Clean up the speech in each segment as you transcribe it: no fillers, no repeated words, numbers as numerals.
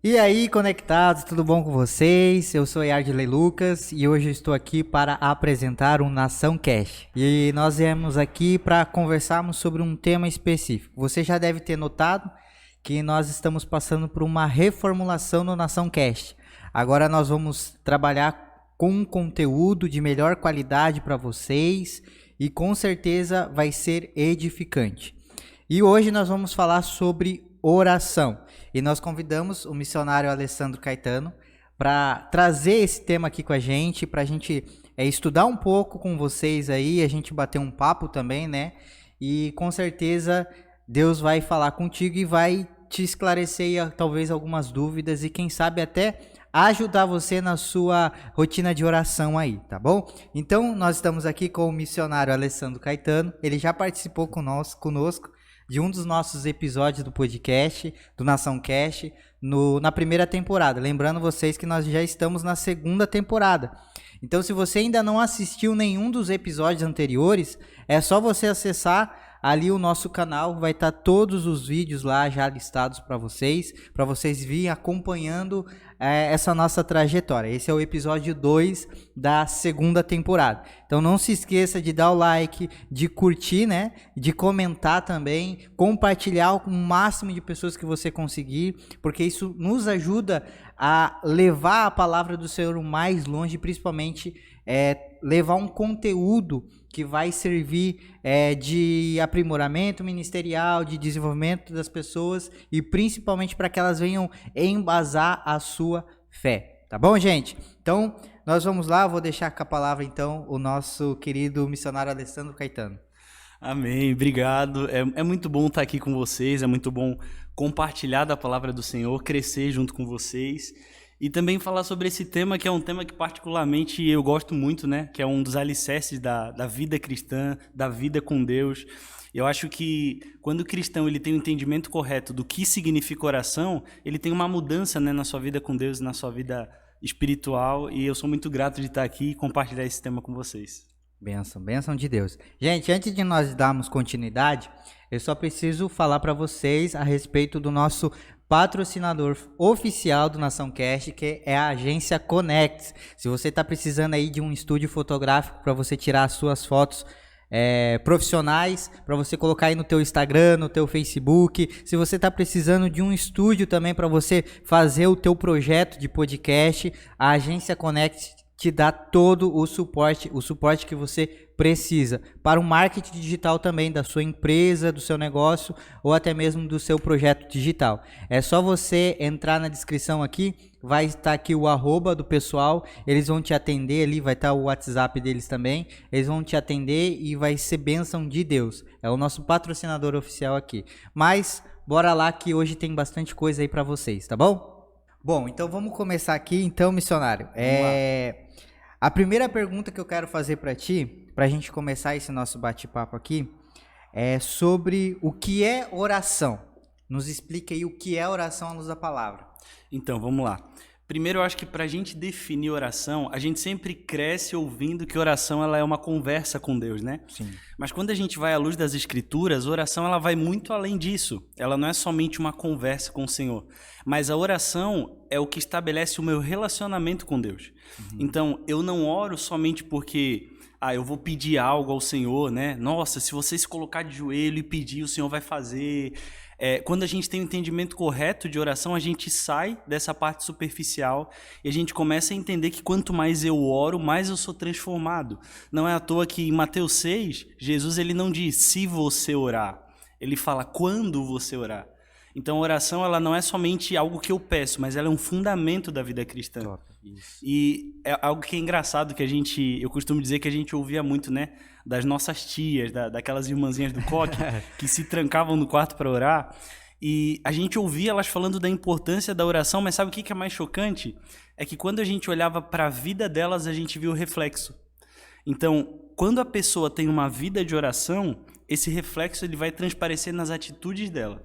E aí, conectados, tudo bom com vocês? Eu sou Yardley Lucas e hoje eu estou aqui para apresentar o Nação Cash. E nós viemos aqui para conversarmos sobre um tema específico. Você já deve ter notado que nós estamos passando por uma reformulação no Nação Cash. Agora nós vamos trabalhar com um conteúdo de melhor qualidade para vocês e com certeza vai ser edificante. E hoje nós vamos falar sobre oração. E nós convidamos o missionário Alessandro Caetano para trazer esse tema aqui com a gente, para a gente estudar um pouco com vocês aí, a gente bater um papo também, né? E com certeza Deus vai falar contigo e vai te esclarecer talvez algumas dúvidas e quem sabe até ajudar você na sua rotina de oração aí, tá bom? Então nós estamos aqui com o missionário Alessandro Caetano, ele já participou conosco de um dos nossos episódios do podcast, do Nação Cash, na primeira temporada. Lembrando vocês que nós já estamos na segunda temporada. Então, se você ainda não assistiu nenhum dos episódios anteriores, é só você acessar ali o nosso canal, vai estar todos os vídeos lá já listados para vocês virem acompanhando essa nossa trajetória. Esse é o episódio 2 da segunda temporada. Então não se esqueça de dar o like, de curtir, né? De comentar também, compartilhar com o máximo de pessoas que você conseguir, porque isso nos ajuda a levar a palavra do Senhor mais longe, principalmente levar um conteúdo que vai servir de aprimoramento ministerial, de desenvolvimento das pessoas e principalmente para que elas venham embasar a sua fé. Tá bom, gente? Então, nós vamos lá, vou deixar com a palavra então o nosso querido missionário Alessandro Caetano. Amém, obrigado. É muito bom estar aqui com vocês, é muito bom compartilhar da palavra do Senhor, crescer junto com vocês. E também falar sobre esse tema, que é um tema que particularmente eu gosto muito, né? Que é um dos alicerces da vida cristã, da vida com Deus. Eu acho que quando o cristão ele tem o entendimento correto do que significa oração, ele tem uma mudança, né, na sua vida com Deus, na sua vida espiritual. E eu sou muito grato de estar aqui e compartilhar esse tema com vocês. Bênção de Deus. Gente, antes de nós darmos continuidade, eu só preciso falar para vocês a respeito do nosso patrocinador oficial do Nação Cast, que é a agência Connect. Se você está precisando aí de um estúdio fotográfico para você tirar as suas fotos profissionais, para você colocar aí no teu Instagram, no teu Facebook, se você está precisando de um estúdio também para você fazer o teu projeto de podcast, a agência Connect te dá todo o suporte que você precisa para o marketing digital também da sua empresa, do seu negócio ou até mesmo do seu projeto digital. É só você entrar na descrição aqui, vai estar aqui o @ do pessoal, eles vão te atender ali, vai estar o WhatsApp deles também, eles vão te atender e vai ser bênção de Deus. É o nosso patrocinador oficial aqui. Mas bora lá que hoje tem bastante coisa aí para vocês, tá bom? Bom, então vamos começar aqui, então, missionário. A primeira pergunta que eu quero fazer para ti, para a gente começar esse nosso bate-papo aqui, é sobre o que é oração. Nos explica aí o que é oração à luz da palavra. Então, vamos lá. Primeiro, eu acho que para a gente definir oração, a gente sempre cresce ouvindo que oração ela é uma conversa com Deus, né? Sim. Mas quando a gente vai à luz das Escrituras, a oração ela vai muito além disso. Ela não é somente uma conversa com o Senhor, mas a oração é o que estabelece o meu relacionamento com Deus. Uhum. Então, eu não oro somente porque eu vou pedir algo ao Senhor, né? Nossa, se você se colocar de joelho e pedir, o Senhor vai fazer. Quando a gente tem o entendimento correto de oração, a gente sai dessa parte superficial e a gente começa a entender que quanto mais eu oro, mais eu sou transformado. Não é à toa que em Mateus 6, Jesus ele não diz se você orar, ele fala quando você orar. Então a oração ela não é somente algo que eu peço, mas ela é um fundamento da vida cristã. Top, isso. E é algo que é engraçado que eu costumo dizer que a gente ouvia muito, né? Das nossas tias, daquelas irmãzinhas do coque, que se trancavam no quarto para orar. E a gente ouvia elas falando da importância da oração, mas sabe o que é mais chocante? É que quando a gente olhava para a vida delas, a gente via o reflexo. Então, quando a pessoa tem uma vida de oração, esse reflexo ele vai transparecer nas atitudes dela.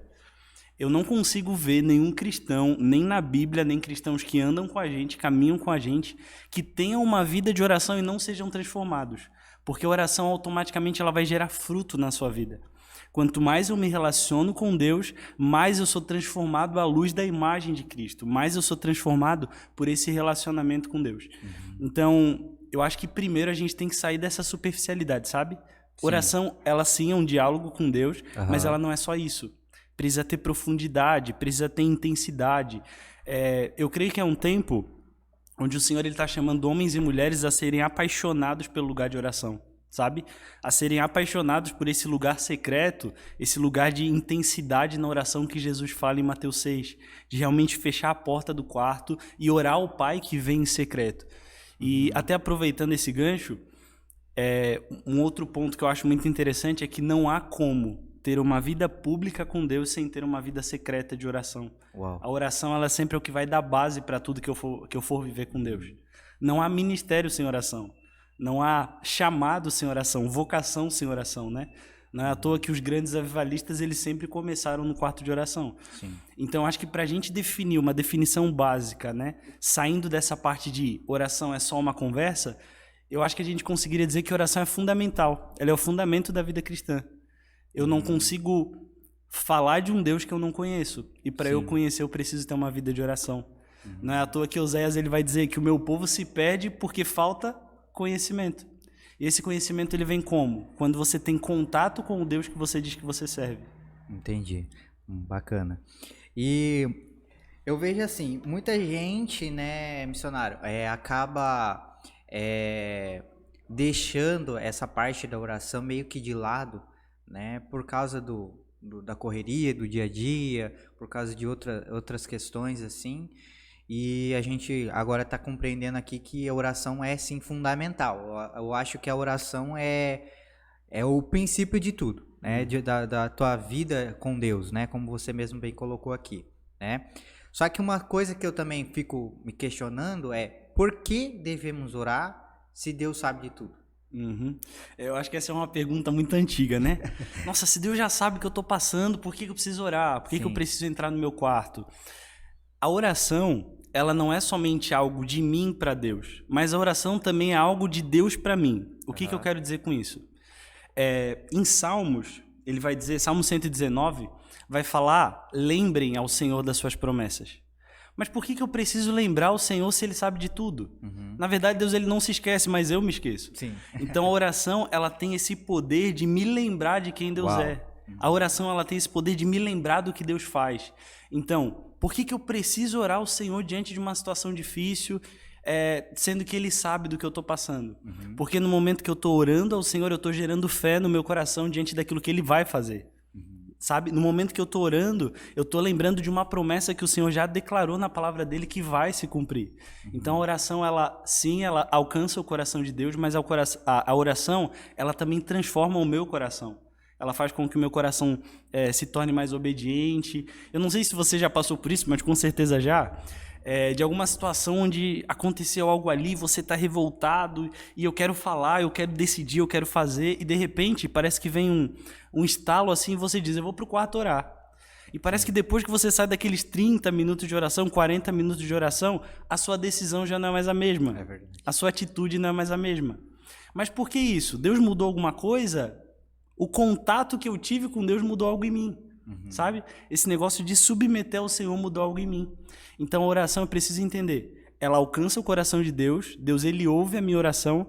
Eu não consigo ver nenhum cristão, nem na Bíblia, nem cristãos que andam com a gente, caminham com a gente, que tenham uma vida de oração e não sejam transformados. Porque a oração automaticamente ela vai gerar fruto na sua vida. Quanto mais eu me relaciono com Deus, mais eu sou transformado à luz da imagem de Cristo, mais eu sou transformado por esse relacionamento com Deus. Então, eu acho que primeiro a gente tem que sair dessa superficialidade, sabe? Sim. Oração, ela sim é um diálogo com Deus, mas ela não é só isso. Precisa ter profundidade, precisa ter intensidade. Eu creio que é um tempo onde o Senhor está chamando homens e mulheres a serem apaixonados pelo lugar de oração, sabe? A serem apaixonados por esse lugar secreto, esse lugar de intensidade na oração que Jesus fala em Mateus 6, de realmente fechar a porta do quarto e orar ao Pai que vem em secreto. E até aproveitando esse gancho, um outro ponto que eu acho muito interessante é que não há como ter uma vida pública com Deus sem ter uma vida secreta de oração. Uau. A oração, ela é sempre o que vai dar base para tudo que eu for viver com Deus. Não há ministério sem oração. Não há chamado sem oração, vocação sem oração, né? Não é à toa que os grandes avivalistas, eles sempre começaram no quarto de oração. Sim. Então, acho que para a gente definir uma definição básica, né? Saindo dessa parte de oração é só uma conversa, eu acho que a gente conseguiria dizer que oração é fundamental. Ela é o fundamento da vida cristã. Eu não consigo falar de um Deus que eu não conheço. E para eu conhecer, eu preciso ter uma vida de oração. Não é à toa que Oséias ele vai dizer que o meu povo se perde porque falta conhecimento. E esse conhecimento ele vem como? Quando você tem contato com o Deus que você diz que você serve. Entendi. Bacana. E eu vejo assim, muita gente, né, missionário, acaba deixando essa parte da oração meio que de lado, né, por causa da correria, do dia a dia, por causa de outras questões assim. E a gente agora está compreendendo aqui que a oração é sim fundamental. Eu acho que a oração é o princípio de tudo, né? Da tua vida com Deus, né? Como você mesmo bem colocou aqui, né? Só que uma coisa que eu também fico me questionando é por que devemos orar se Deus sabe de tudo? Eu acho que essa é uma pergunta muito antiga, né? Nossa, se Deus já sabe o que eu estou passando, por que eu preciso orar? Por que eu preciso entrar no meu quarto? A oração, ela não é somente algo de mim para Deus, mas a oração também é algo de Deus para mim. O que eu quero dizer com isso? Em Salmos, ele vai dizer, Salmo 119, vai falar, lembrem ao Senhor das suas promessas. Mas por que eu preciso lembrar o Senhor se Ele sabe de tudo? Na verdade, Deus ele não se esquece, mas eu me esqueço. Sim. Então a oração ela tem esse poder de me lembrar de quem Deus é. A oração ela tem esse poder de me lembrar do que Deus faz. Então, por que eu preciso orar ao Senhor diante de uma situação difícil, sendo que Ele sabe do que eu estou passando? Porque no momento que eu estou orando ao Senhor, eu estou gerando fé no meu coração diante daquilo que Ele vai fazer. Sabe? No momento que eu estou orando, eu estou lembrando de uma promessa que o Senhor já declarou na palavra dele que vai se cumprir. Então a oração, ela alcança o coração de Deus, mas a oração, ela também transforma o meu coração. Ela faz com que o meu coração se torne mais obediente. Eu não sei se você já passou por isso, mas com certeza já. De alguma situação onde aconteceu algo ali, você está revoltado e eu quero falar, eu quero decidir, eu quero fazer e de repente parece que vem um estalo assim e você diz, eu vou para o quarto orar. E parece que depois que você sai daqueles 30 minutos de oração, 40 minutos de oração, a sua decisão já não é mais a mesma. É verdade. A sua atitude não é mais a mesma. Mas por que isso? Deus mudou alguma coisa? O contato que eu tive com Deus mudou algo em mim. Sabe? Esse negócio de submeter ao Senhor mudou algo em mim. Então a oração eu preciso entender. Ela alcança o coração de Deus. Deus ele ouve a minha oração.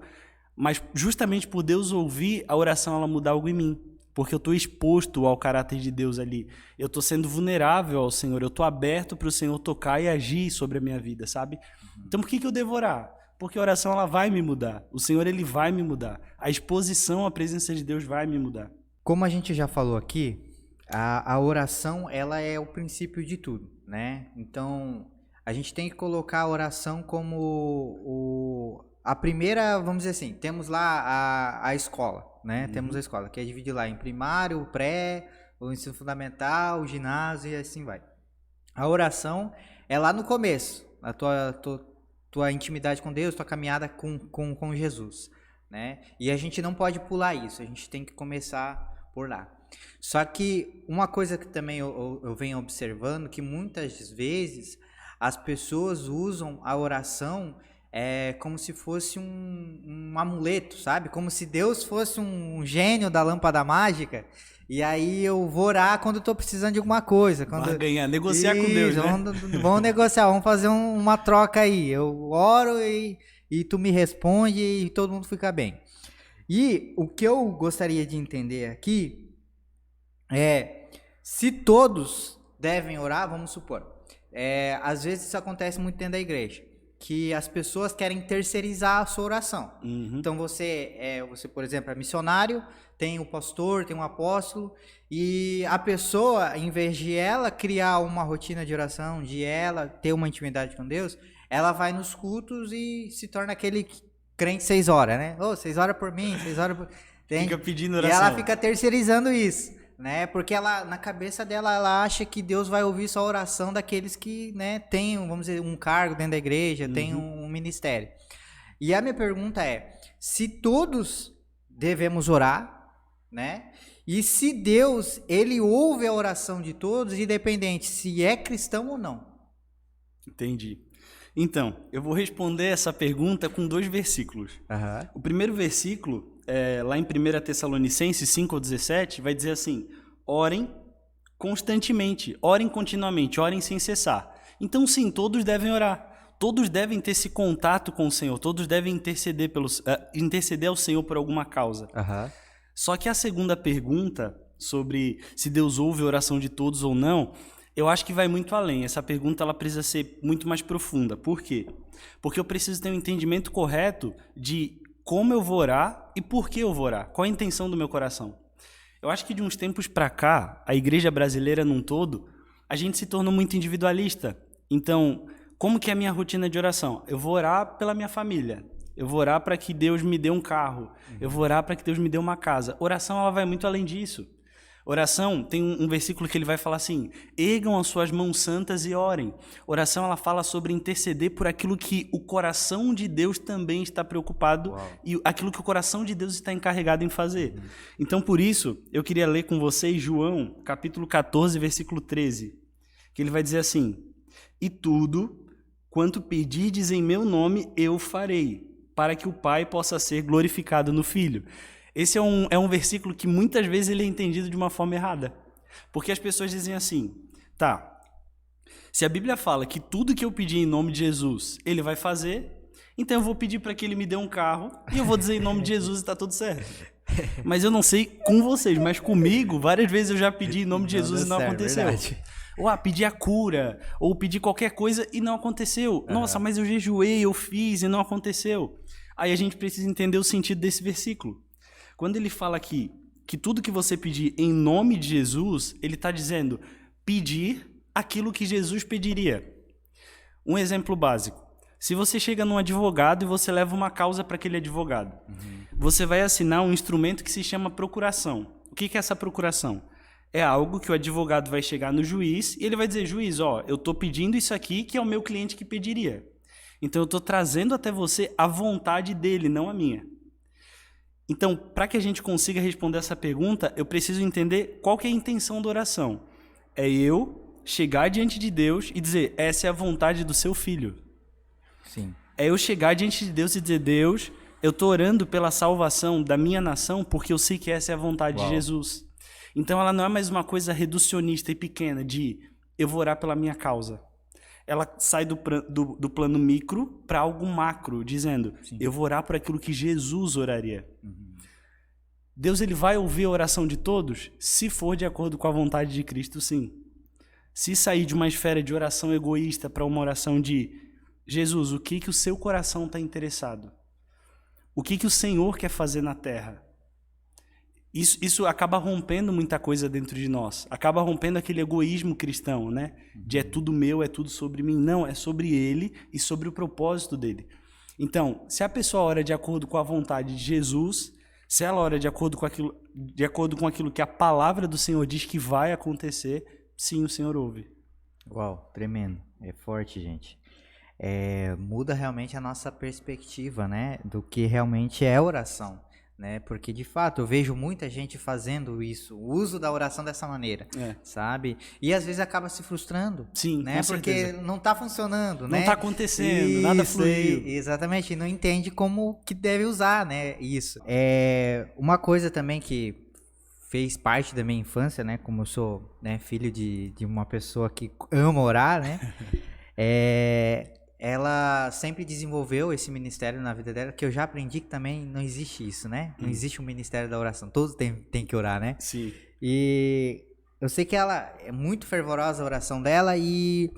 Mas justamente por Deus ouvir, a oração ela muda algo em mim. Porque eu estou exposto ao caráter de Deus ali. Eu estou sendo vulnerável ao Senhor. Eu estou aberto para o Senhor tocar e agir sobre a minha vida, sabe? Então por que eu devo orar? Porque a oração ela vai me mudar. O Senhor ele vai me mudar. A exposição à presença de Deus vai me mudar. Como a gente já falou aqui, a oração ela é o princípio de tudo, né? Então a gente tem que colocar a oração como a primeira, vamos dizer assim, temos lá a escola, né? Temos a escola, que é dividir lá em primário, o pré, o ensino fundamental, o ginásio e assim vai. A oração é lá no começo, a tua intimidade com Deus, tua caminhada com Jesus, né? E a gente não pode pular isso, a gente tem que começar por lá. Só que uma coisa que também eu venho observando, que muitas vezes as pessoas usam a oração é como se fosse um amuleto, sabe? Como se Deus fosse um gênio da lâmpada mágica. E aí eu vou orar quando eu tô precisando de alguma coisa. Quando... Vai ganhar, negociar com Deus, né? Vamos negociar, vamos fazer uma troca aí. Eu oro e tu me responde e todo mundo fica bem. E o que eu gostaria de entender aqui é, se todos devem orar, vamos supor. Às vezes isso acontece muito dentro da igreja, que as pessoas querem terceirizar a sua oração. Então você, por exemplo, é missionário, tem o pastor, tem um apóstolo, e a pessoa, em vez de ela criar uma rotina de oração, de ela ter uma intimidade com Deus, ela vai nos cultos e se torna aquele crente 6 horas, né? 6 horas por mim, 6 horas por... Fica pedindo oração. E ela fica terceirizando isso, né? Porque ela, na cabeça dela, ela acha que Deus vai ouvir só a oração daqueles que, né, têm, vamos dizer, um cargo dentro da igreja, tem um ministério. E a minha pergunta é, se todos devemos orar, né? E se Deus, ele ouve a oração de todos, independente se é cristão ou não? Entendi. Então, eu vou responder essa pergunta com 2 versículos. O primeiro versículo, lá em 1 Tessalonicenses 5:17, vai dizer assim: orem constantemente, orem continuamente, orem sem cessar. Então, sim, todos devem orar. Todos devem ter esse contato com o Senhor, todos devem interceder ao Senhor por alguma causa. Só que a segunda pergunta, sobre se Deus ouve a oração de todos ou não, eu acho que vai muito além. Essa pergunta ela precisa ser muito mais profunda. Por quê? Porque eu preciso ter um entendimento correto de como eu vou orar e por que eu vou orar. Qual a intenção do meu coração? Eu acho que de uns tempos para cá, a igreja brasileira num todo, a gente se tornou muito individualista. Então, como que é a minha rotina de oração? Eu vou orar pela minha família. Eu vou orar para que Deus me dê um carro. Eu vou orar para que Deus me dê uma casa. Oração ela vai muito além disso. Oração, tem um versículo que ele vai falar assim: ergam as suas mãos santas e orem. Oração, ela fala sobre interceder por aquilo que o coração de Deus também está preocupado e aquilo que o coração de Deus está encarregado em fazer. Então, por isso, eu queria ler com vocês João, capítulo 14, versículo 13, que ele vai dizer assim: e tudo quanto pedirdes em meu nome, eu farei, para que o Pai possa ser glorificado no Filho. Esse é um versículo que muitas vezes ele é entendido de uma forma errada. Porque as pessoas dizem assim, tá, se a Bíblia fala que tudo que eu pedir em nome de Jesus, ele vai fazer, então eu vou pedir para que ele me dê um carro e eu vou dizer em nome de Jesus e está tudo certo. Mas eu não sei com vocês, mas comigo, várias vezes eu já pedi em nome de Jesus e não aconteceu. Ou pedir a cura, ou pedir qualquer coisa e não aconteceu. Nossa, mas eu jejuei, eu fiz e não aconteceu. Aí a gente precisa entender o sentido desse versículo. Quando ele fala aqui que tudo que você pedir em nome de Jesus, ele está dizendo pedir aquilo que Jesus pediria. Um exemplo básico. Se você chega num advogado e você leva uma causa para aquele advogado, você vai assinar um instrumento que se chama procuração. O que é essa procuração? É algo que o advogado vai chegar no juiz e ele vai dizer: juiz, eu estou pedindo isso aqui que é o meu cliente que pediria. Então eu estou trazendo até você a vontade dele, não a minha. Então, para que a gente consiga responder essa pergunta, eu preciso entender qual que é a intenção da oração. É eu chegar diante de Deus e dizer: essa é a vontade do seu filho. Sim. É eu chegar diante de Deus e dizer: Deus, eu estou orando pela salvação da minha nação porque eu sei que essa é a vontade de Jesus. Então ela não é mais uma coisa reducionista e pequena de eu vou orar pela minha causa. Ela sai do plano micro para algo macro, dizendo: sim, eu vou orar por aquilo que Jesus oraria. Deus ele vai ouvir a oração de todos se for de acordo com a vontade de Cristo, sim. Se sair de uma esfera de oração egoísta para uma oração de Jesus, o que o seu coração está interessado? O que o Senhor quer fazer na terra? Isso acaba rompendo muita coisa dentro de nós. Acaba rompendo aquele egoísmo cristão, né? De é tudo meu, é tudo sobre mim. Não, é sobre ele e sobre o propósito dele. Então, se a pessoa ora de acordo com a vontade de Jesus, se ela ora de acordo com aquilo que a palavra do Senhor diz que vai acontecer, sim, o Senhor ouve. Uau, tremendo. É forte, gente. Muda realmente a nossa perspectiva, né? Do que realmente é oração. né? Porque de fato eu vejo muita gente fazendo isso, o uso da oração dessa maneira, sabe? E às vezes acaba se frustrando, Sim, né? com Porque certeza. não tá funcionando, né? Não tá acontecendo, nada fluiu. Exatamente, e não entende como que deve usar, né? Isso. Uma coisa também que fez parte da minha infância, né? Como eu sou, né, filho de uma pessoa que ama orar, né? Ela sempre desenvolveu esse ministério na vida dela, que eu já aprendi que também não existe isso, né? Não existe um ministério da oração, todos têm que orar, né? Sim. E eu sei que ela é muito fervorosa a oração dela e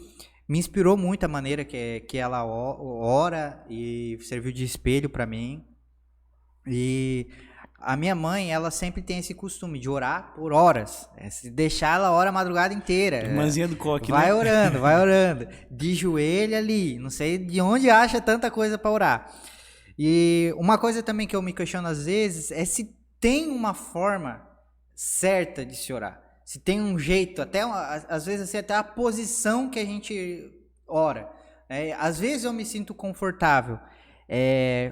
me inspirou muito a maneira que ela ora e serviu de espelho para mim. E a minha mãe, ela sempre tem esse costume de orar por horas. Se deixar, ela ora a madrugada inteira. Irmãzinha do coque, vai né? orando, vai orando. De joelho ali. Não sei de onde acha tanta coisa para orar. E uma coisa também que eu me questiono às vezes é se tem uma forma certa de se orar. Se tem um jeito, às vezes assim, até a posição que a gente ora. Às vezes eu me sinto confortável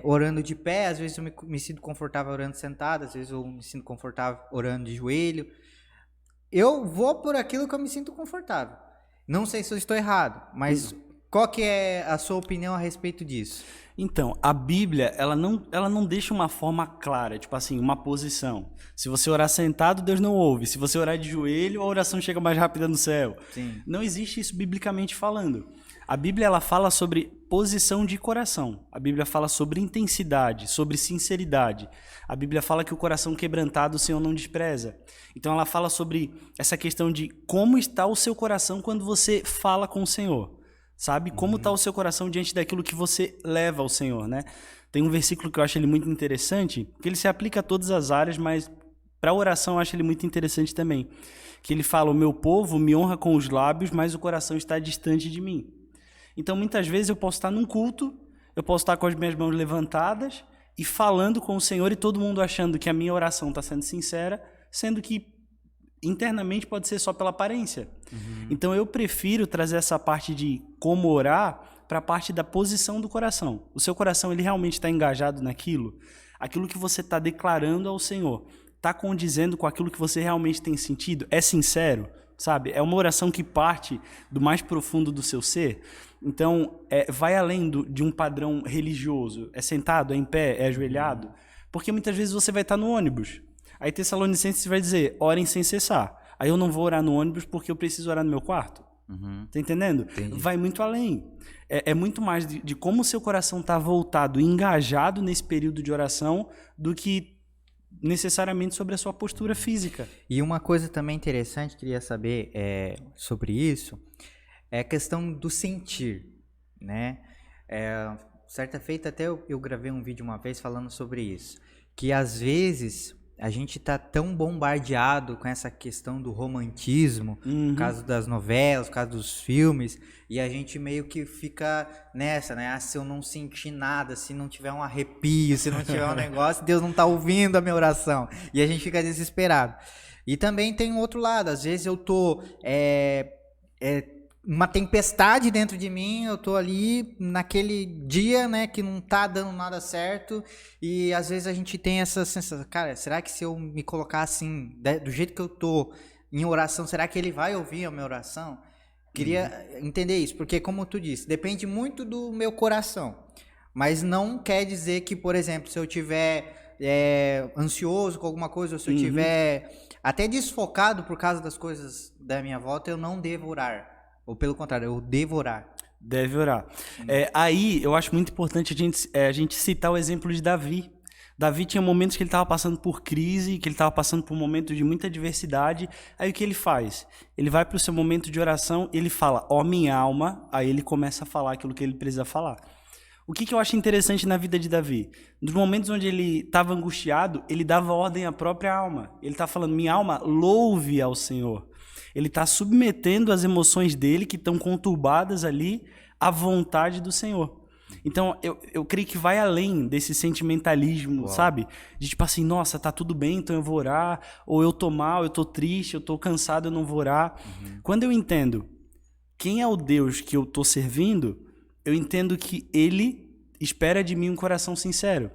orando de pé, às vezes eu me sinto confortável orando sentado, às vezes eu me sinto confortável orando de joelho. Eu vou por aquilo que eu me sinto confortável. Não sei se eu estou errado, mas qual que é a sua opinião a respeito disso? Então, a Bíblia, ela não deixa uma forma clara, tipo assim, uma posição. Se você orar sentado, Deus não ouve. Se você orar de joelho, a oração chega mais rápida no céu. Sim. Não existe isso biblicamente falando. A Bíblia, ela fala sobre posição de coração. A Bíblia fala sobre intensidade, sobre sinceridade. A Bíblia fala que o coração quebrantado o Senhor não despreza. Então ela fala sobre essa questão de como está o seu coração quando você fala com o Senhor. Sabe? Como está o seu coração diante daquilo que você leva ao Senhor, né? Tem um versículo que eu acho ele muito interessante, que ele se aplica a todas as áreas, mas para a oração eu acho ele muito interessante também. Que ele fala, o meu povo me honra com os lábios, mas o coração está distante de mim. Então, muitas vezes eu posso estar num culto, eu posso estar com as minhas mãos levantadas e falando com o Senhor e todo mundo achando que a minha oração está sendo sincera, sendo que internamente pode ser só pela aparência. Então, eu prefiro trazer essa parte de como orar para a parte da posição do coração. O seu coração, ele realmente está engajado naquilo? Aquilo que você está declarando ao Senhor está condizendo com aquilo que você realmente tem sentido? É sincero? Sabe? É uma oração que parte do mais profundo do seu ser. Então, vai além de um padrão religioso. É sentado, é em pé, é ajoelhado. Porque muitas vezes você vai estar no ônibus. Aí Tessalonicenses vai dizer, orem sem cessar. Aí eu não vou orar no ônibus porque eu preciso orar no meu quarto. Tá entendendo? Entendi. Vai muito além. É muito mais de como o seu coração está voltado, engajado nesse período de oração, do que necessariamente sobre a sua postura física. E uma coisa também interessante, queria saber sobre isso, é a questão do sentir, né? Certa feita até eu gravei um vídeo uma vez falando sobre isso, que às vezes a gente tá tão bombardeado com essa questão do romantismo, no caso das novelas, no caso dos filmes, e a gente meio que fica nessa, né? Se eu não sentir nada, se não tiver um arrepio, se não tiver um negócio, Deus não tá ouvindo a minha oração. E a gente fica desesperado. E também tem um outro lado, às vezes eu tô uma tempestade dentro de mim, eu tô ali naquele dia, né, que não tá dando nada certo, e às vezes a gente tem essa sensação, cara, será que se eu me colocar assim, do jeito que eu tô, em oração, será que ele vai ouvir a minha oração? Queria entender isso, porque como tu disse, depende muito do meu coração, mas não quer dizer que, por exemplo, se eu tiver ansioso com alguma coisa, ou se eu tiver até desfocado por causa das coisas da minha volta, eu não devo orar. Ou pelo contrário, eu devo orar. Deve orar. Aí eu acho muito importante a gente citar o exemplo de Davi. Davi tinha momentos que ele estava passando por crise, que ele estava passando por momentos de muita adversidade. Aí o que ele faz? Ele vai para o seu momento de oração, ele fala, ó minha alma, aí ele começa a falar aquilo que ele precisa falar. O que eu acho interessante na vida de Davi? Nos momentos onde ele estava angustiado, ele dava ordem à própria alma. Ele está falando, minha alma, louve ao Senhor. Ele está submetendo as emoções dele, que estão conturbadas ali, à vontade do Senhor. Então, eu creio que vai além desse sentimentalismo, Uau. sabe? De tipo assim, nossa, tá tudo bem, então eu vou orar. Ou eu tô mal, eu tô triste, eu tô cansado, eu não vou orar. Quando eu entendo quem é o Deus que eu tô servindo, eu entendo que Ele espera de mim um coração sincero.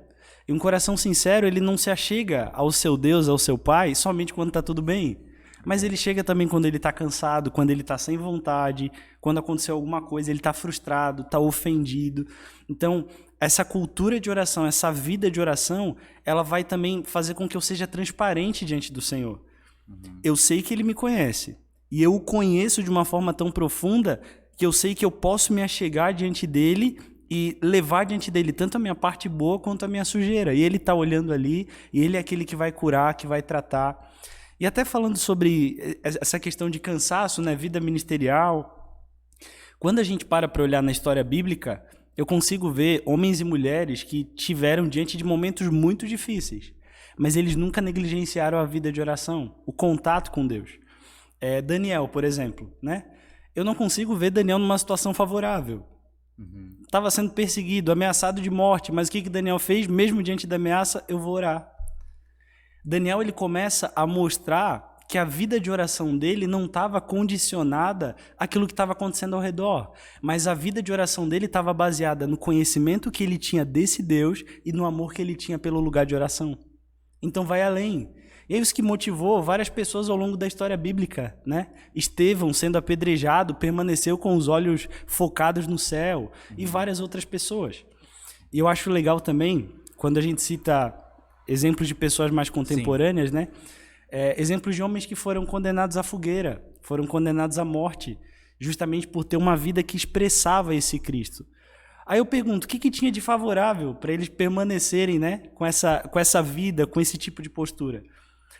E um coração sincero, ele não se achega ao seu Deus, ao seu Pai, somente quando está tudo bem. Mas ele chega também quando ele está cansado, quando ele está sem vontade, quando aconteceu alguma coisa, ele está frustrado, está ofendido. Então, essa cultura de oração, essa vida de oração, ela vai também fazer com que eu seja transparente diante do Senhor. Eu sei que Ele me conhece. E eu o conheço de uma forma tão profunda que eu sei que eu posso me achegar diante dEle e levar diante dEle tanto a minha parte boa quanto a minha sujeira. E Ele está olhando ali, e Ele é aquele que vai curar, que vai tratar. E até falando sobre essa questão de cansaço, né, vida ministerial, quando a gente para olhar na história bíblica, eu consigo ver homens e mulheres que tiveram diante de momentos muito difíceis, mas eles nunca negligenciaram a vida de oração, o contato com Deus. Daniel, por exemplo, né? Eu não consigo ver Daniel numa situação favorável. Estava sendo perseguido, ameaçado de morte, mas o que Daniel fez? Mesmo diante da ameaça, eu vou orar. Daniel, ele começa a mostrar que a vida de oração dele não estava condicionada àquilo que estava acontecendo ao redor, mas a vida de oração dele estava baseada no conhecimento que ele tinha desse Deus e no amor que ele tinha pelo lugar de oração. Então vai além. E é isso que motivou várias pessoas ao longo da história bíblica, né? Estevão, sendo apedrejado, permaneceu com os olhos focados no céu, e várias outras pessoas. E eu acho legal também, quando a gente cita exemplos de pessoas mais contemporâneas, né? Exemplos de homens que foram condenados à fogueira, foram condenados à morte, justamente por ter uma vida que expressava esse Cristo. Aí eu pergunto, o que tinha de favorável para eles permanecerem, né, com essa vida, com esse tipo de postura?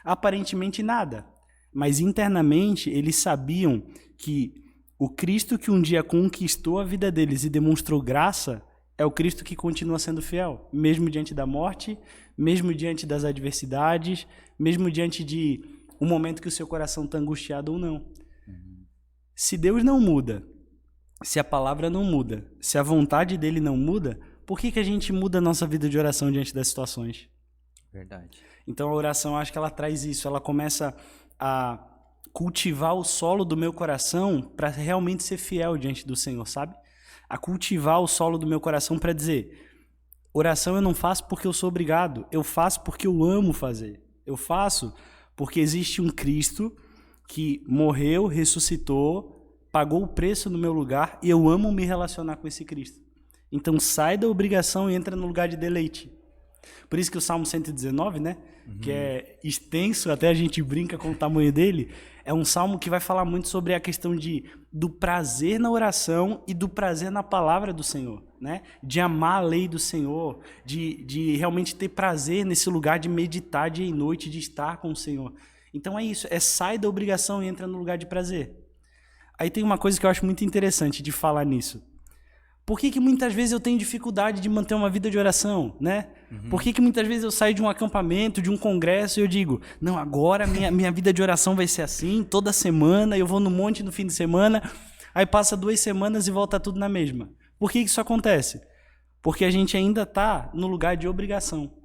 Aparentemente nada, mas internamente eles sabiam que o Cristo que um dia conquistou a vida deles e demonstrou graça é o Cristo que continua sendo fiel, mesmo diante da morte, mesmo diante das adversidades, mesmo diante de um momento que o seu coração está angustiado ou não. Se Deus não muda, se a palavra não muda, se a vontade dele não muda, por que a gente muda a nossa vida de oração diante das situações? Verdade. Então a oração, acho que ela traz isso, ela começa a cultivar o solo do meu coração para realmente ser fiel diante do Senhor, sabe? A cultivar o solo do meu coração para dizer, oração eu não faço porque eu sou obrigado, eu faço porque eu amo fazer. Eu faço porque existe um Cristo que morreu, ressuscitou, pagou o preço no meu lugar e eu amo me relacionar com esse Cristo. Então sai da obrigação e entra no lugar de deleite. Por isso que o Salmo 119, né, que é extenso, até a gente brinca com o tamanho dele, é um salmo que vai falar muito sobre a questão do prazer na oração e do prazer na palavra do Senhor, né? De amar a lei do Senhor, de realmente ter prazer nesse lugar de meditar dia e noite, de estar com o Senhor. Então é isso, sai da obrigação e entra no lugar de prazer. Aí tem uma coisa que eu acho muito interessante de falar nisso. Por que muitas vezes eu tenho dificuldade de manter uma vida de oração, né? Por que muitas vezes eu saio de um acampamento, de um congresso e eu digo, não, agora minha vida de oração vai ser assim, toda semana, eu vou no monte no fim de semana, aí passa 2 semanas e volta tudo na mesma. Por que isso acontece? Porque a gente ainda está no lugar de obrigação.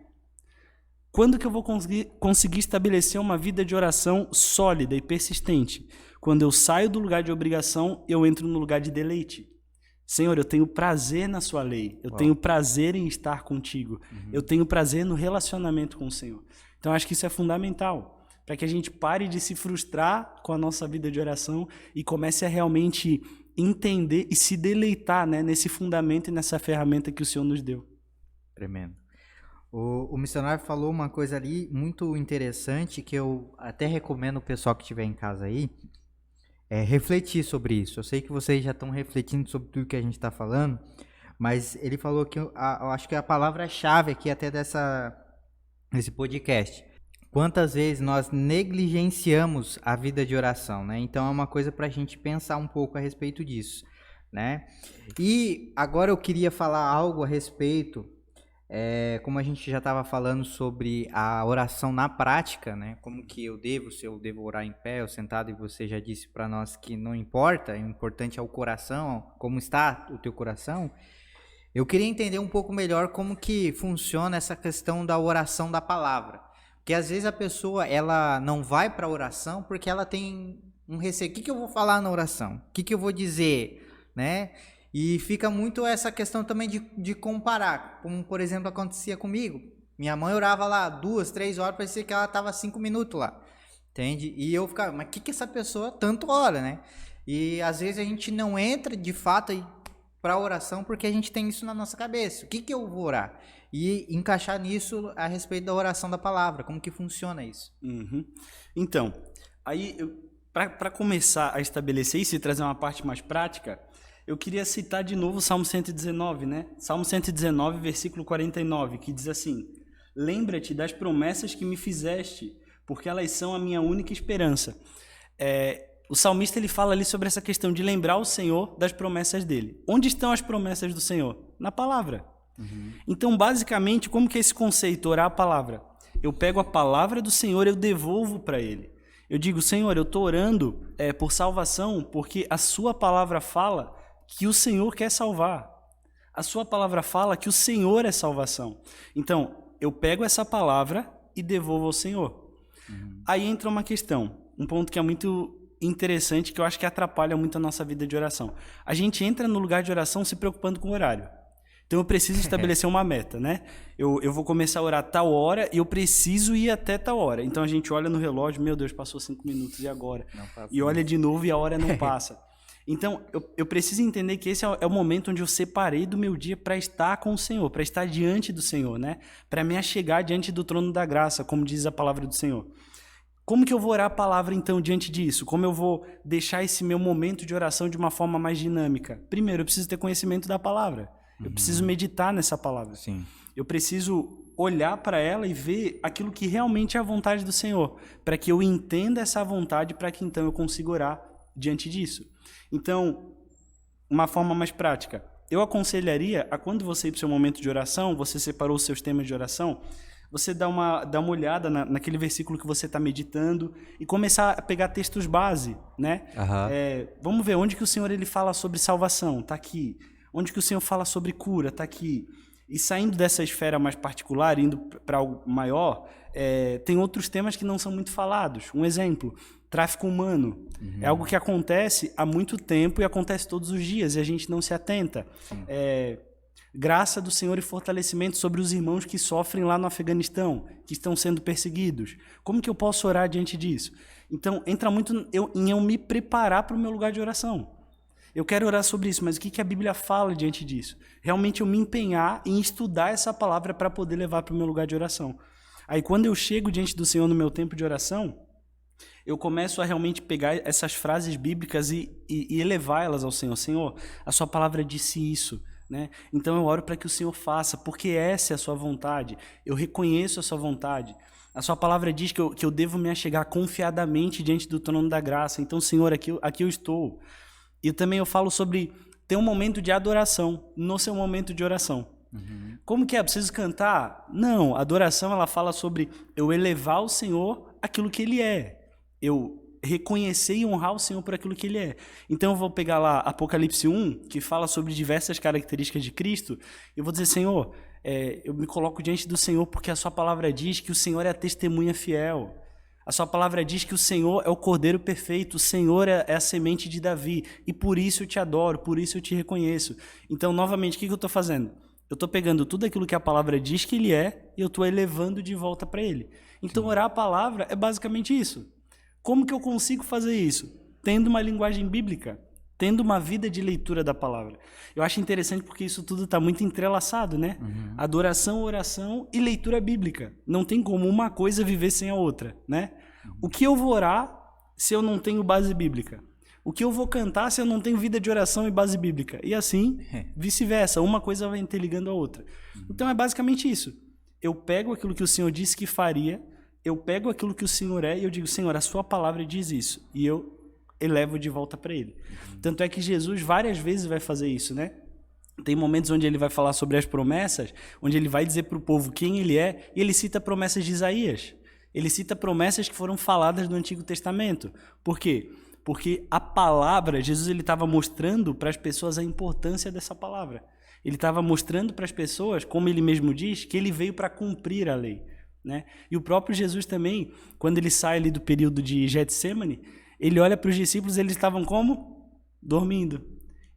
Quando que eu vou conseguir estabelecer uma vida de oração sólida e persistente? Quando eu saio do lugar de obrigação, eu entro no lugar de deleite. Senhor, eu tenho prazer na sua lei, eu tenho prazer em estar contigo, eu tenho prazer no relacionamento com o Senhor. Então, acho que isso é fundamental, para que a gente pare de se frustrar com a nossa vida de oração e comece a realmente entender e se deleitar, né, nesse fundamento e nessa ferramenta que o Senhor nos deu. Tremendo. O missionário falou uma coisa ali muito interessante que eu até recomendo o pessoal que estiver em casa aí, refletir sobre isso. Eu sei que vocês já estão refletindo sobre tudo que a gente está falando, mas ele falou que eu acho que a palavra-chave aqui até desse podcast. Quantas vezes nós negligenciamos a vida de oração, né? Então é uma coisa para a gente pensar um pouco a respeito disso, né? E agora eu queria falar algo a respeito, como a gente já estava falando sobre a oração na prática, né? Como que se eu devo orar em pé ou sentado, e você já disse para nós que não importa, o importante é o coração, como está o teu coração. Eu queria entender um pouco melhor como que funciona essa questão da oração da palavra. Porque às vezes a pessoa ela não vai para a oração porque ela tem um receio. O que eu vou falar na oração? O que eu vou dizer, né? E fica muito essa questão também de comparar, como por exemplo acontecia comigo. Minha mãe orava lá 2, 3 horas, parecia que ela tava 5 minutos lá. Entende? E eu ficava, mas que essa pessoa tanto ora, né? E às vezes a gente não entra de fato para oração porque a gente tem isso na nossa cabeça. O que eu vou orar? E encaixar nisso a respeito da oração da palavra. Como que funciona isso? Uhum. Então, aí, para começar a estabelecer isso e trazer uma parte mais prática, eu queria citar de novo o Salmo 119, né? Salmo 119, versículo 49, que diz assim: lembra-te das promessas que me fizeste, porque elas são a minha única esperança. O salmista ele fala ali sobre essa questão de lembrar o Senhor das promessas dele. Onde estão as promessas do Senhor? Na palavra. Uhum. Então, basicamente, como que é esse conceito, orar a palavra? Eu pego a palavra do Senhor e eu devolvo para ele. Eu digo, Senhor, eu estou orando por salvação, porque a sua palavra fala que o Senhor quer salvar. A sua palavra fala que o Senhor é salvação. Então, eu pego essa palavra e devolvo ao Senhor. Uhum. Aí entra uma questão, um ponto que é muito interessante, que eu acho que atrapalha muito a nossa vida de oração. A gente entra no lugar de oração se preocupando com o horário. Então eu preciso estabelecer uma meta, né? Eu vou começar a orar tal hora e eu preciso ir até tal hora. Então a gente olha no relógio, meu Deus, passou 5 minutos, e agora? E olha de novo e a hora não passa. Então eu preciso entender que esse é o momento onde eu separei do meu dia para estar com o Senhor, para estar diante do Senhor, né? Para me achegar diante do trono da graça, como diz a palavra do Senhor. Como que eu vou orar a palavra, então, diante disso? Como eu vou deixar esse meu momento de oração de uma forma mais dinâmica? Primeiro, eu preciso ter conhecimento da palavra. Eu preciso meditar nessa palavra. Sim. Eu preciso olhar para ela e ver aquilo que realmente é a vontade do Senhor, para que eu entenda essa vontade, para que então eu consiga orar diante disso. Então, uma forma mais prática. Eu aconselharia a quando você ir para o seu momento de oração, você separou os seus temas de oração, você dá uma olhada naquele versículo que você está meditando e começar a pegar textos base, né? Uhum. Vamos ver onde que o Senhor ele fala sobre salvação, está aqui. Onde que o Senhor fala sobre cura, está aqui. E saindo dessa esfera mais particular, indo para algo maior, tem outros temas que não são muito falados. Um exemplo, tráfico humano. Uhum. É algo que acontece há muito tempo e acontece todos os dias e a gente não se atenta. Graça do Senhor e fortalecimento sobre os irmãos que sofrem lá no Afeganistão, que estão sendo perseguidos. Como que eu posso orar diante disso? Então, entra muito em eu me preparar para o meu lugar de oração. Eu quero orar sobre isso, mas o que a Bíblia fala diante disso? Realmente eu me empenhar em estudar essa palavra para poder levar para o meu lugar de oração. Aí, quando eu chego diante do Senhor no meu tempo de oração, eu começo a realmente pegar essas frases bíblicas e elevá-las ao Senhor. Senhor, a sua palavra disse isso. Né? Então eu oro para que o Senhor faça, porque essa é a sua vontade. Eu reconheço a sua vontade. A sua palavra diz que eu devo me achegar confiadamente diante do trono da graça. Então, Senhor, aqui eu estou. E também eu falo sobre ter um momento de adoração no seu momento de oração. Uhum. Como que é? Preciso cantar? Não, a adoração ela fala sobre eu elevar o Senhor aquilo que Ele é. Eu reconhecer e honrar o Senhor por aquilo que Ele é. Então eu vou pegar lá Apocalipse 1, que fala sobre diversas características de Cristo, e eu vou dizer, Senhor, eu me coloco diante do Senhor porque a sua palavra diz que o Senhor é a testemunha fiel. A sua palavra diz que o Senhor é o Cordeiro perfeito, o Senhor é a semente de Davi, e por isso eu te adoro, por isso eu te reconheço. Então, novamente, o que eu estou fazendo? Eu estou pegando tudo aquilo que a palavra diz que Ele é, e eu estou elevando de volta para Ele. Então, orar a palavra é basicamente isso. Como que eu consigo fazer isso? Tendo uma linguagem bíblica, tendo uma vida de leitura da palavra. Eu acho interessante porque isso tudo está muito entrelaçado, né? Uhum. Adoração, oração e leitura bíblica. Não tem como uma coisa viver sem a outra, né? Uhum. O que eu vou orar se eu não tenho base bíblica? O que eu vou cantar se eu não tenho vida de oração e base bíblica? E assim, vice-versa. Uma coisa vai interligando a outra. Uhum. Então é basicamente isso. Eu pego aquilo que o Senhor disse que faria, eu pego aquilo que o Senhor é e eu digo, Senhor, a sua palavra diz isso. E eu elevo de volta para Ele. Uhum. Tanto é que Jesus várias vezes vai fazer isso, né? Tem momentos onde Ele vai falar sobre as promessas, onde Ele vai dizer para o povo quem Ele é, e Ele cita promessas de Isaías. Ele cita promessas que foram faladas no Antigo Testamento. Por quê? Porque a palavra, Jesus ele estava mostrando para as pessoas a importância dessa palavra. Ele estava mostrando para as pessoas, como Ele mesmo diz, que Ele veio para cumprir a lei. Né? E o próprio Jesus também, quando ele sai ali do período de Getsêmani, ele olha para os discípulos, eles estavam como? Dormindo.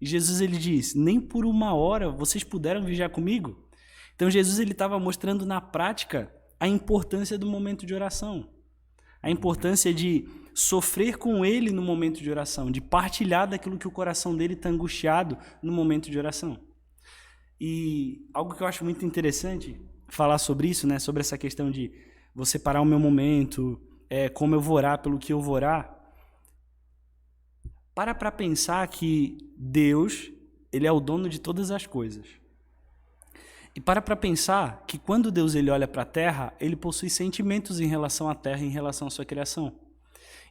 E Jesus ele diz, nem por uma hora vocês puderam vigiar comigo? Então Jesus ele estava mostrando na prática a importância do momento de oração, a importância de sofrer com ele no momento de oração, de partilhar daquilo que o coração dele está angustiado no momento de oração. E algo que eu acho muito interessante falar sobre isso, né, sobre essa questão de vou separar o meu momento, como eu vou orar pelo que eu vou orar. Para pensar que Deus, ele é o dono de todas as coisas. E para pensar que quando Deus ele olha para a terra, ele possui sentimentos em relação à terra, em relação à sua criação.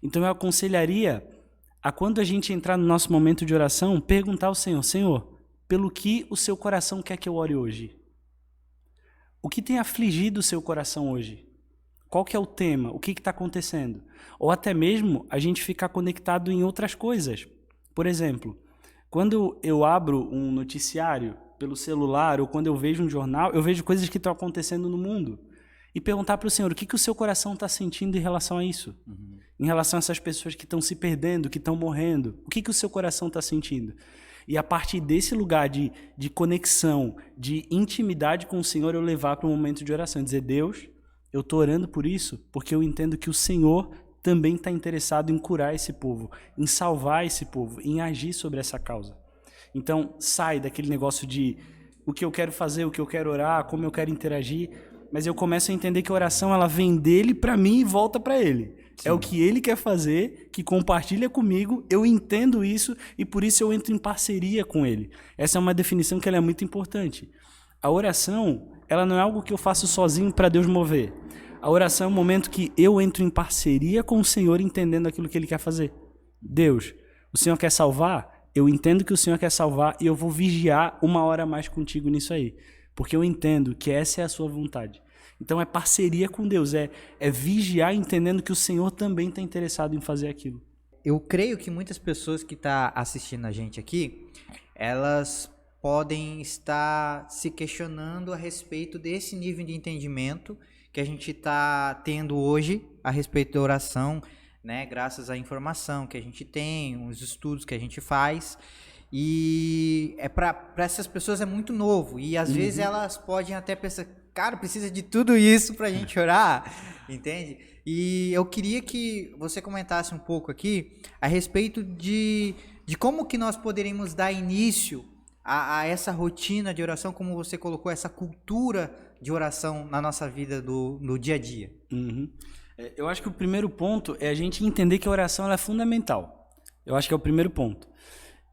Então eu aconselharia a quando a gente entrar no nosso momento de oração, perguntar ao Senhor, Senhor, pelo que o seu coração quer que eu ore hoje? O que tem afligido o seu coração hoje? Qual que é o tema? O que está acontecendo? Ou até mesmo a gente ficar conectado em outras coisas. Por exemplo, quando eu abro um noticiário pelo celular ou quando eu vejo um jornal, eu vejo coisas que estão acontecendo no mundo. E perguntar para o Senhor, o que o seu coração está sentindo em relação a isso? Em relação a essas pessoas que estão se perdendo, que estão morrendo. O que o seu coração está sentindo? E a partir desse lugar de conexão, de intimidade com o Senhor, eu levar para um momento de oração. Dizer, Deus, eu estou orando por isso porque eu entendo que o Senhor também está interessado em curar esse povo, em salvar esse povo, em agir sobre essa causa. Então, sai daquele negócio de o que eu quero fazer, o que eu quero orar, como eu quero interagir, mas eu começo a entender que a oração ela vem dele para mim e volta para ele. Sim. É o que ele quer fazer, que compartilha comigo, eu entendo isso e por isso eu entro em parceria com ele. Essa é uma definição que ela é muito importante. A oração, ela não é algo que eu faço sozinho para Deus mover. A oração é um momento que eu entro em parceria com o Senhor, entendendo aquilo que ele quer fazer. Deus, o Senhor quer salvar? Eu entendo que o Senhor quer salvar e eu vou vigiar 1 hora a mais contigo nisso aí. Porque eu entendo que essa é a sua vontade. Então é parceria com Deus, é vigiar entendendo que o Senhor também está interessado em fazer aquilo. Eu creio que muitas pessoas que estão assistindo a gente aqui, elas podem estar se questionando a respeito desse nível de entendimento que a gente está tendo hoje a respeito da oração, né? Graças à informação que a gente tem, os estudos que a gente faz. E para essas pessoas é muito novo. E às vezes elas podem até pensar, cara, precisa de tudo isso para a gente orar, entende? E eu queria que você comentasse um pouco aqui a respeito de como que nós poderíamos dar início a essa rotina de oração, como você colocou, essa cultura de oração na nossa vida no dia a dia. Eu acho que o primeiro ponto é a gente entender que a oração ela é fundamental. Eu acho que é o primeiro ponto.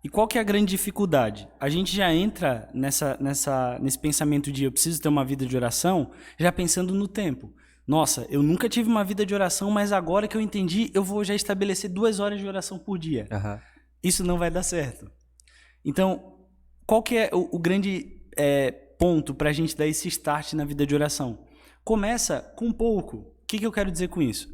E qual que é a grande dificuldade? A gente já entra nesse pensamento de eu preciso ter uma vida de oração, já pensando no tempo. Nossa, eu nunca tive uma vida de oração, mas agora que eu entendi, eu vou já estabelecer 2 horas de oração por dia. Isso não vai dar certo. Então, qual que é o grande ponto para a gente dar esse start na vida de oração? Começa com pouco. O que eu quero dizer com isso?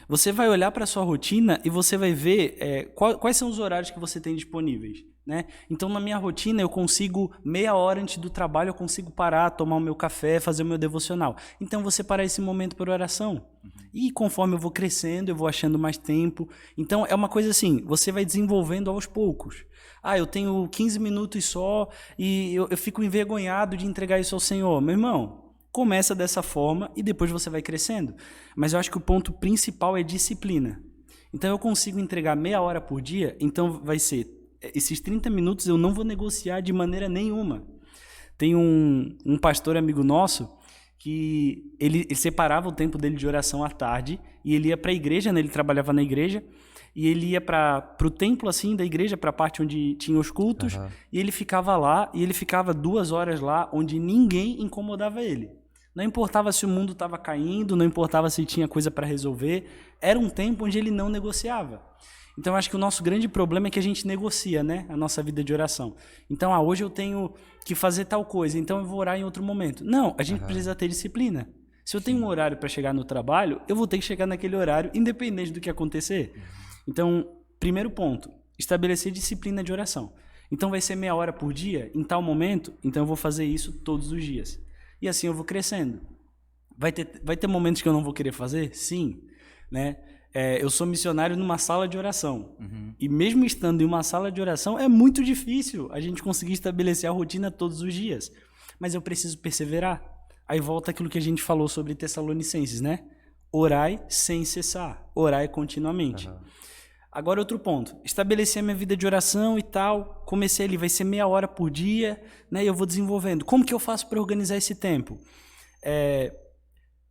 Você vai olhar para a sua rotina e você vai ver quais são os horários que você tem disponíveis, né? Então, na minha rotina, eu consigo meia hora antes do trabalho, eu consigo parar, tomar o meu café, fazer o meu devocional. Então, vou separar esse momento para oração. E conforme eu vou crescendo, eu vou achando mais tempo. Então, é uma coisa assim, você vai desenvolvendo aos poucos. Eu tenho 15 minutos só e eu fico envergonhado de entregar isso ao Senhor. Meu irmão, começa dessa forma e depois você vai crescendo. Mas eu acho que o ponto principal é disciplina. Então eu consigo entregar meia hora por dia, então vai ser, esses 30 minutos eu não vou negociar de maneira nenhuma. Tem um pastor amigo nosso que ele separava o tempo dele de oração à tarde e ele ia para a igreja, né? Ele trabalhava na igreja, e ele ia para o templo assim da igreja, para a parte onde tinha os cultos, e ele ficava lá, e ele ficava 2 horas lá, onde ninguém incomodava ele. Não importava se o mundo estava caindo, não importava se tinha coisa para resolver, era um tempo onde ele não negociava. Então, eu acho que o nosso grande problema é que a gente negocia, né, a nossa vida de oração. Então, hoje eu tenho que fazer tal coisa, então eu vou orar em outro momento. Não, a gente precisa ter disciplina. Se eu tenho um horário para chegar no trabalho, eu vou ter que chegar naquele horário, independente do que acontecer. Então, primeiro ponto, estabelecer disciplina de oração. Então, vai ser meia hora por dia, em tal momento, então eu vou fazer isso todos os dias. E assim eu vou crescendo. Vai ter momentos que eu não vou querer fazer? Sim. Né? Eu sou missionário numa sala de oração. E mesmo estando em uma sala de oração, é muito difícil a gente conseguir estabelecer a rotina todos os dias. Mas eu preciso perseverar. Aí volta aquilo que a gente falou sobre Tessalonicenses, né? Orai sem cessar, orai continuamente. Agora outro ponto, estabeleci a minha vida de oração e tal, comecei ali, vai ser meia hora por dia, né? E eu vou desenvolvendo. Como que eu faço para organizar esse tempo?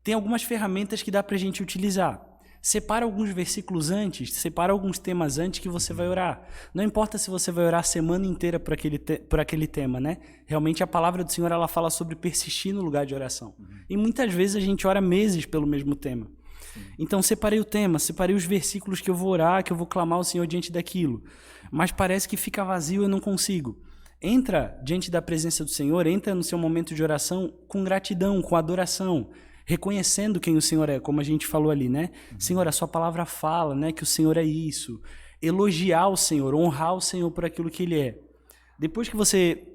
Tem algumas ferramentas que dá para a gente utilizar. Separa alguns versículos antes, separa alguns temas antes que você vai orar. Não importa se você vai orar a semana inteira por aquele tema, né? Realmente a palavra do Senhor, ela fala sobre persistir no lugar de oração. E muitas vezes a gente ora meses pelo mesmo tema. Então separei o tema, separei os versículos que eu vou orar, que eu vou clamar ao Senhor diante daquilo. Mas parece que fica vazio e eu não consigo. Entra diante da presença do Senhor, entra no seu momento de oração com gratidão, com adoração, reconhecendo quem o Senhor é, como a gente falou ali, né? Senhor, a sua palavra fala, né, que o Senhor é isso. Elogiar o Senhor, honrar o Senhor por aquilo que Ele é. Depois que você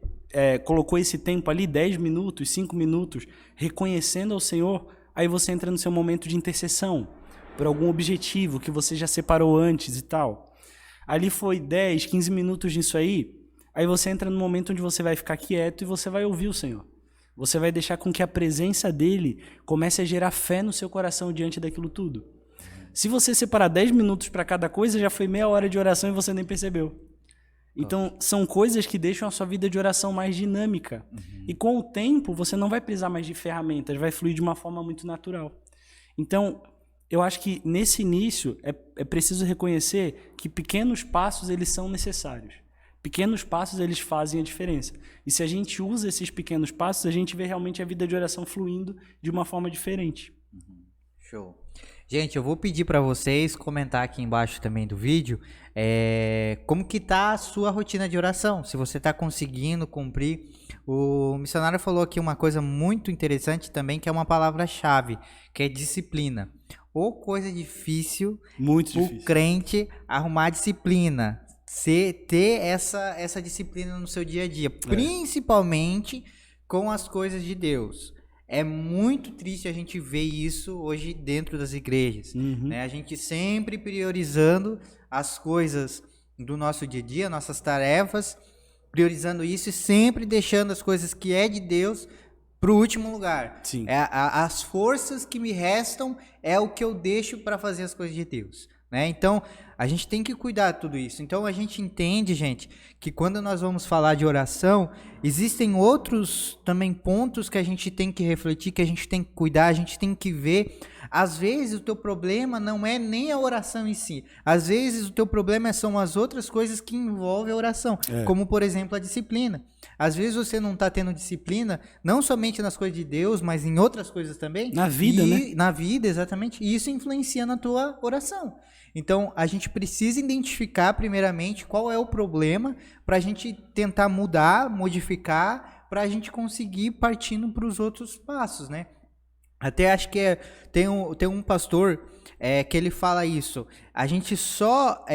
colocou esse tempo ali, 10 minutos, 5 minutos, reconhecendo ao Senhor, aí você entra no seu momento de intercessão, por algum objetivo que você já separou antes e tal. Ali foi 10, 15 minutos disso aí você entra no momento onde você vai ficar quieto e você vai ouvir o Senhor. Você vai deixar com que a presença dele comece a gerar fé no seu coração diante daquilo tudo. Se você separar 10 minutos para cada coisa, já foi meia hora de oração e você nem percebeu. Então, são coisas que deixam a sua vida de oração mais dinâmica. E com o tempo, você não vai precisar mais de ferramentas, vai fluir de uma forma muito natural. Então, eu acho que nesse início, é preciso reconhecer que pequenos passos, eles são necessários. Pequenos passos, eles fazem a diferença. E se a gente usa esses pequenos passos, a gente vê realmente a vida de oração fluindo de uma forma diferente. Show. Gente, eu vou pedir para vocês comentar aqui embaixo também do vídeo como que tá a sua rotina de oração, se você está conseguindo cumprir. O missionário falou aqui uma coisa muito interessante também, que é uma palavra-chave, que é disciplina. Ou coisa difícil o crente arrumar disciplina. Ter essa disciplina no seu dia a dia, principalmente com as coisas de Deus. É muito triste a gente ver isso hoje dentro das igrejas, né? A gente sempre priorizando as coisas do nosso dia a dia, nossas tarefas, priorizando isso e sempre deixando as coisas que é de Deus para o último lugar. Sim. As forças que me restam é o que eu deixo para fazer as coisas de Deus, né? Então, a gente tem que cuidar de tudo isso. Então, a gente entende, gente, que quando nós vamos falar de oração, existem outros também pontos que a gente tem que refletir, que a gente tem que cuidar, a gente tem que ver. Às vezes, o teu problema não é nem a oração em si. Às vezes, o teu problema são as outras coisas que envolvem a oração, como, por exemplo, a disciplina. Às vezes, você não está tendo disciplina, não somente nas coisas de Deus, mas em outras coisas também. Na vida, né? Na vida, exatamente. E isso influencia na tua oração. Então, a gente precisa identificar, primeiramente, qual é o problema para a gente tentar mudar, modificar, para a gente conseguir partindo para os outros passos, né? Até acho que tem um pastor que ele fala isso. A gente só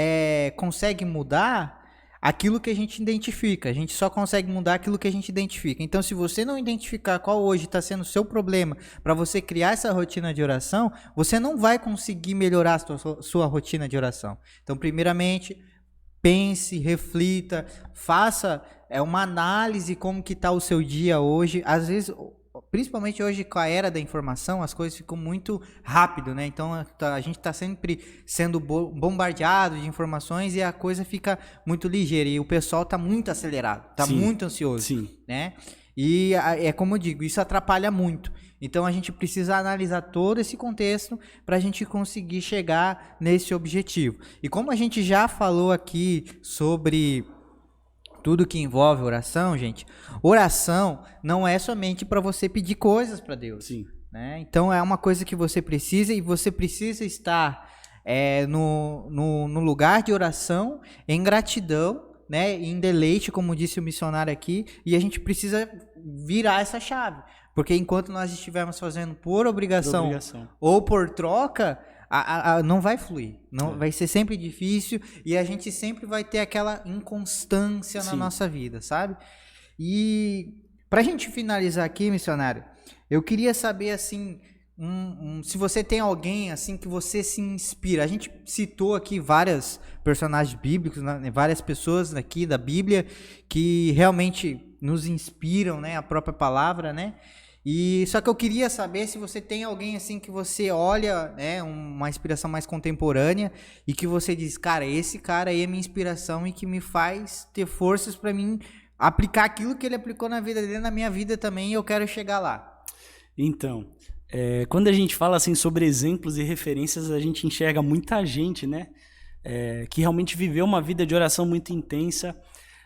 consegue mudar aquilo que a gente identifica. A gente só consegue mudar aquilo que a gente identifica. Então, se você não identificar qual hoje está sendo o seu problema para você criar essa rotina de oração, você não vai conseguir melhorar a sua rotina de oração. Então, primeiramente, pense, reflita, faça uma análise como que está o seu dia hoje. Às vezes, principalmente hoje com a era da informação, as coisas ficam muito rápido, né? Então a gente está sempre sendo bombardeado de informações e a coisa fica muito ligeira e o pessoal está muito acelerado, está muito ansioso, né? E é como eu digo, isso atrapalha muito. Então a gente precisa analisar todo esse contexto para a gente conseguir chegar nesse objetivo. E como a gente já falou aqui sobre tudo que envolve oração, gente, oração não é somente para você pedir coisas para Deus. Né? Então é uma coisa que você precisa e você precisa estar no lugar de oração, em gratidão, né, em deleite, como disse o missionário aqui, e a gente precisa virar essa chave. Porque enquanto nós estivermos fazendo por obrigação ou por troca, não vai fluir, vai ser sempre difícil e a gente sempre vai ter aquela inconstância na nossa vida, sabe? E pra gente finalizar aqui, missionário, eu queria saber assim, se você tem alguém assim que você se inspira. A gente citou aqui vários personagens bíblicos, né? Várias pessoas aqui da Bíblia que realmente nos inspiram, né? A própria palavra, né? E só que eu queria saber se você tem alguém assim que você olha, né, uma inspiração mais contemporânea e que você diz, cara, esse cara aí é minha inspiração e que me faz ter forças para mim aplicar aquilo que ele aplicou na vida dele, na minha vida também, e eu quero chegar lá. Então, quando a gente fala assim sobre exemplos e referências, a gente enxerga muita gente, né, que realmente viveu uma vida de oração muito intensa,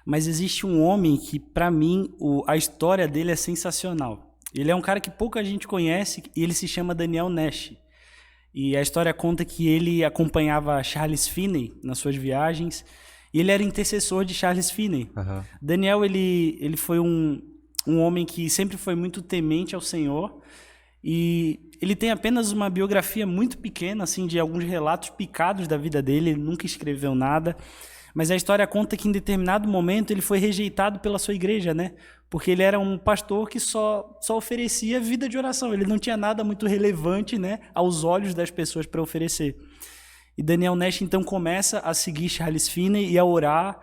mas existe um homem que, para mim, a história dele é sensacional. Ele é um cara que pouca gente conhece e ele se chama Daniel Nash. E a história conta que ele acompanhava Charles Finney nas suas viagens e ele era intercessor de Charles Finney. Uhum. Daniel, ele foi um homem que sempre foi muito temente ao Senhor e ele tem apenas uma biografia muito pequena, assim, de alguns relatos picados da vida dele, ele nunca escreveu nada. Mas a história conta que em determinado momento ele foi rejeitado pela sua igreja, né? Porque ele era um pastor que só oferecia vida de oração. Ele não tinha nada muito relevante, né, aos olhos das pessoas para oferecer. E Daniel Nash então começa a seguir Charles Finney e a orar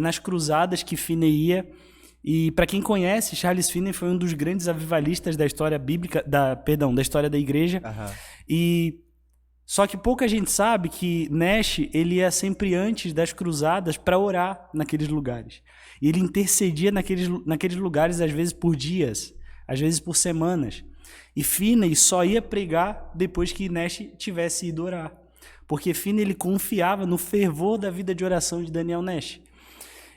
nas cruzadas que Finney ia. E para quem conhece, Charles Finney foi um dos grandes avivalistas da história bíblica, da história da igreja. Uhum. E só que pouca gente sabe que Nash ele ia sempre antes das cruzadas para orar naqueles lugares. E ele intercedia naqueles lugares, às vezes por dias, às vezes por semanas. E Finney só ia pregar depois que Nash tivesse ido orar. Porque Finney ele confiava no fervor da vida de oração de Daniel Nash.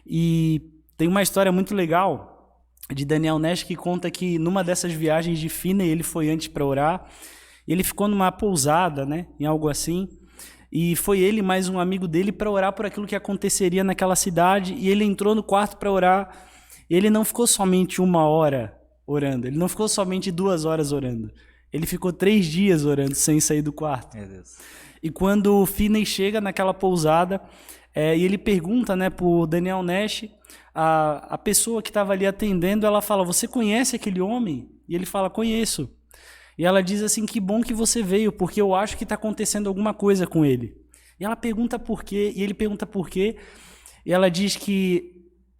E tem uma história muito legal de Daniel Nash que conta que numa dessas viagens de Finney ele foi antes para orar. Ele ficou numa pousada, né, em algo assim, e foi ele mais um amigo dele para orar por aquilo que aconteceria naquela cidade, e ele entrou no quarto para orar, e ele não ficou somente 1 hora orando, ele não ficou somente 2 horas orando, ele ficou 3 dias orando sem sair do quarto. Meu Deus. E quando o Finney chega naquela pousada, e ele pergunta, né, por Daniel Nash, a pessoa que estava ali atendendo, ela fala, você conhece aquele homem? E ele fala, conheço. E ela diz assim, que bom que você veio, porque eu acho que está acontecendo alguma coisa com ele. E ela pergunta por quê, e ele pergunta por quê, e ela diz que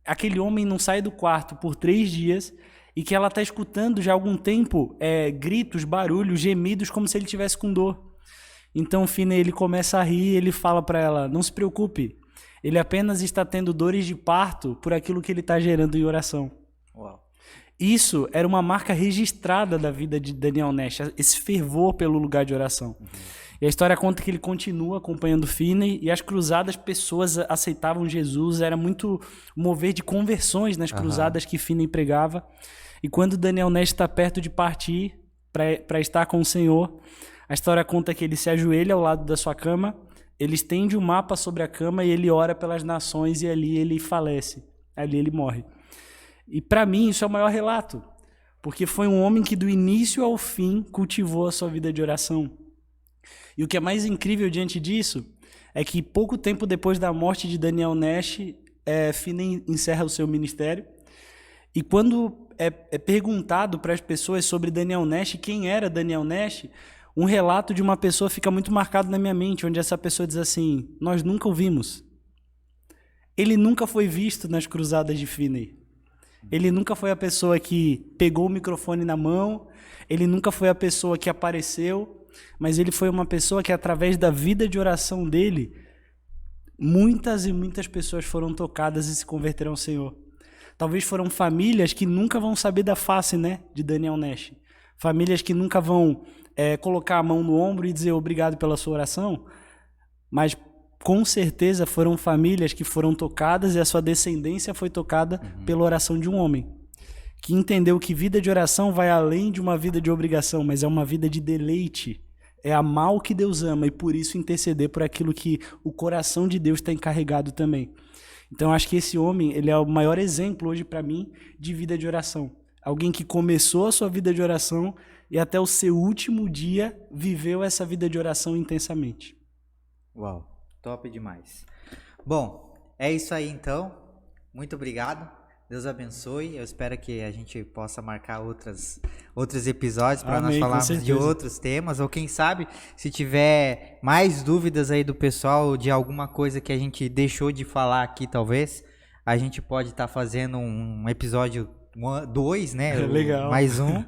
aquele homem não sai do quarto por 3 dias, e que ela está escutando já há algum tempo gritos, barulhos, gemidos, como se ele estivesse com dor. Então o Finney ele começa a rir, e ele fala para ela, não se preocupe, ele apenas está tendo dores de parto por aquilo que ele está gerando em oração. Uau. Isso era uma marca registrada da vida de Daniel Nash, esse fervor pelo lugar de oração. Uhum. E a história conta que ele continua acompanhando Finney e as cruzadas, pessoas aceitavam Jesus, era muito mover de conversões nas cruzadas que Finney pregava. E quando Daniel Nash está perto de partir para estar com o Senhor, a história conta que ele se ajoelha ao lado da sua cama, ele estende o mapa sobre a cama e ele ora pelas nações e ali ele falece, ali ele morre. E para mim isso é o maior relato, porque foi um homem que do início ao fim cultivou a sua vida de oração. E o que é mais incrível diante disso é que pouco tempo depois da morte de Daniel Nash, Finney encerra o seu ministério. E quando é perguntado para as pessoas sobre Daniel Nash, quem era Daniel Nash, um relato de uma pessoa fica muito marcado na minha mente, onde essa pessoa diz assim, nós nunca o vimos. Ele nunca foi visto nas cruzadas de Finney. Ele nunca foi a pessoa que pegou o microfone na mão, ele nunca foi a pessoa que apareceu, mas ele foi uma pessoa que, através da vida de oração dele, muitas e muitas pessoas foram tocadas e se converteram ao Senhor. Talvez foram famílias que nunca vão saber da face, né, de Daniel Nash. Famílias que nunca vão colocar a mão no ombro e dizer obrigado pela sua oração, mas com certeza foram famílias que foram tocadas e a sua descendência foi tocada pela oração de um homem, que entendeu que vida de oração vai além de uma vida de obrigação, mas é uma vida de deleite, é amar o que Deus ama e por isso interceder por aquilo que o coração de Deus está encarregado também. Então acho que esse homem ele é o maior exemplo hoje para mim de vida de oração. Alguém que começou a sua vida de oração e até o seu último dia viveu essa vida de oração intensamente. Uau! Top demais. Bom, é isso aí então. Muito obrigado. Deus abençoe. Eu espero que a gente possa marcar outros episódios para nós falarmos de outros temas. Ou quem sabe, se tiver mais dúvidas aí do pessoal de alguma coisa que a gente deixou de falar aqui, talvez, a gente pode estar fazendo um episódio 2, né? Legal. Mais um.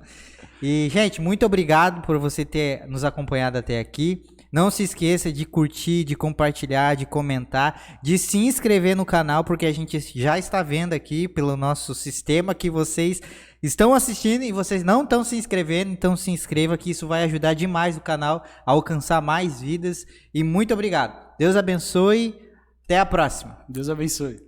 E, gente, muito obrigado por você ter nos acompanhado até aqui. Não se esqueça de curtir, de compartilhar, de comentar, de se inscrever no canal, porque a gente já está vendo aqui pelo nosso sistema que vocês estão assistindo e vocês não estão se inscrevendo, então se inscreva que isso vai ajudar demais o canal a alcançar mais vidas. E muito obrigado. Deus abençoe. Até a próxima. Deus abençoe.